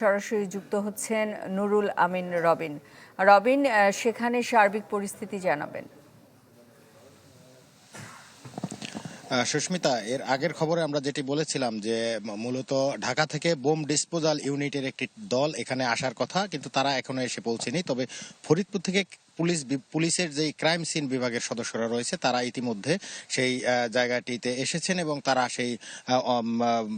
সরাসরি যুক্ত হচ্ছেন নুরুল আমিন রবিন। রবিন, সেখানে সার্বিক পরিস্থিতি জানাবেন। সুস্মিতা, এর আগের খবরে আমরা যেটি বলেছিলাম যে মূলত ঢাকা থেকে বোম ডিসপোজাল ইউনিটের একটি দল এখানে আসার কথা, কিন্তু তারা এখনো এসে পৌঁছেনি। তবে ফরিদপুর থেকে পুলিশের যে ক্রাইম সিন বিভাগের সদস্যরা রয়েছে তারা ইতিমধ্যে সেই জায়গাটিতে এসেছেন এবং তারা সেই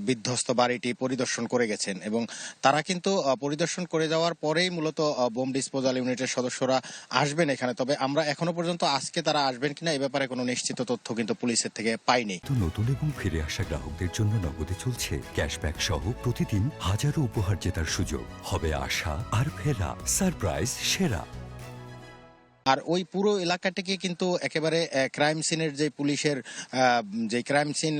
বিধ্বস্ত বাড়িটি পরিদর্শন করে গেছেন এবং তারা কিন্তু পরিদর্শন করে যাওয়ার পরেই মূলত বোম ডিসপোজাল ইউনিটের সদস্যরা আসবেন এখানে। তবে আমরা এখনো পর্যন্ত আজকে তারা আসবেন কিনা এ ব্যাপারে কোনো নিশ্চিত তথ্য কিন্তু পুলিশের থেকে পাইনি। নতুন এবং ফিরে আসা গ্রাহকদের জন্য নগদে চলছে ক্যাশব্যাক সহ প্রতিদিন হাজারো উপহার জেতার সুযোগ। হবে আশা আর ফেরা, সারপ্রাইজ সেরা। আর ওই পুরো এলাকাটিকে কিন্তু একেবারে ক্রাইম সিনের যে পুলিশের যে ক্রাইম সিন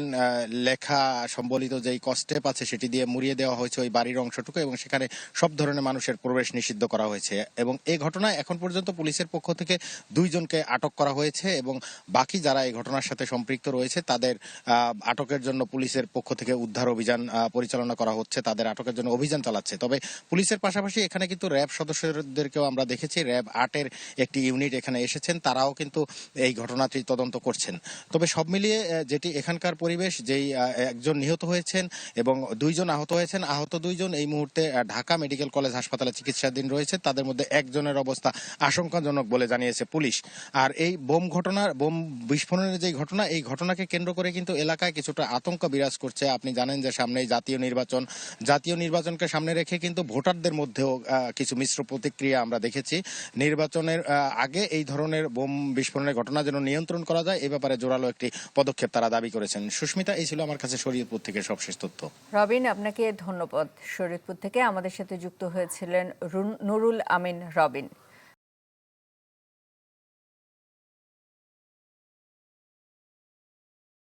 লেখা সম্বলিত যেই কস্টেপ আছে সেটি দিয়ে মুড়িয়ে দেওয়া হয়েছে ওই বাড়ির অংশটুকু, এবং সেখানে সব ধরনের মানুষের প্রবেশ নিষিদ্ধ করা হয়েছে। এবং এই ঘটনায় এখন পর্যন্ত পুলিশের পক্ষ থেকে 2 জনকে আটক করা হয়েছে এবং বাকি যারা এই ঘটনার সাথে সম্পৃক্ত রয়েছে তাদের আটকের জন্য পুলিশের পক্ষ থেকে উদ্ধার অভিযান পরিচালনা করা হচ্ছে, তাদের আটকের জন্য অভিযান চালাচ্ছে। তবে পুলিশের পাশাপাশি এখানে কিন্তু র্যাব সদস্যদেরকেও আমরা দেখেছি, র্যাব 8-এর একটি ইউনিট এখানে এসেছেন, তারাও কিন্তু এই ঘটনাটি তদন্ত করছেন। তবে সব মিলিয়ে যেটি এখানকার পরিবেশ, যেই একজন নিহত হয়েছেন এবং 2 জন আহত হয়েছেন, আহত 2 জন এই মুহূর্তে ঢাকা মেডিকেল কলেজ হাসপাতালে চিকিৎসাধীন রয়েছে। তাদের মধ্যে একজনের অবস্থা আশঙ্কাজনক বলে জানিয়েছে পুলিশ। আর এই বোম বিস্ফোরণের যে ঘটনা, এই ঘটনাকে কেন্দ্র করে কিন্তু এলাকায় কিছুটা আতঙ্ক বিরাজ করছে। আপনি জানেন যে সামনেই জাতীয় নির্বাচনকে সামনে রেখে কিন্তু ভোটারদের মধ্যেও কিছু মিশ্র প্রতিক্রিয়া আমরা দেখেছি। নির্বাচনের আগে এই ধরনের বোম বিস্ফোরণের ঘটনা যেন নিয়ন্ত্রণ করা যায়, এ ব্যাপারে জোরালো একটি পদক্ষেপ তারা দাবি করেছেন। সুস্মিতা, এই ছিল আমার কাছে শরীয়তপুর থেকে সবশেষ তথ্য। রবিন, আপনাকে ধন্যবাদ। শরীয়তপুর থেকে আমাদের সাথে যুক্ত হয়েছিলেন নুরুল আমিন রবিন।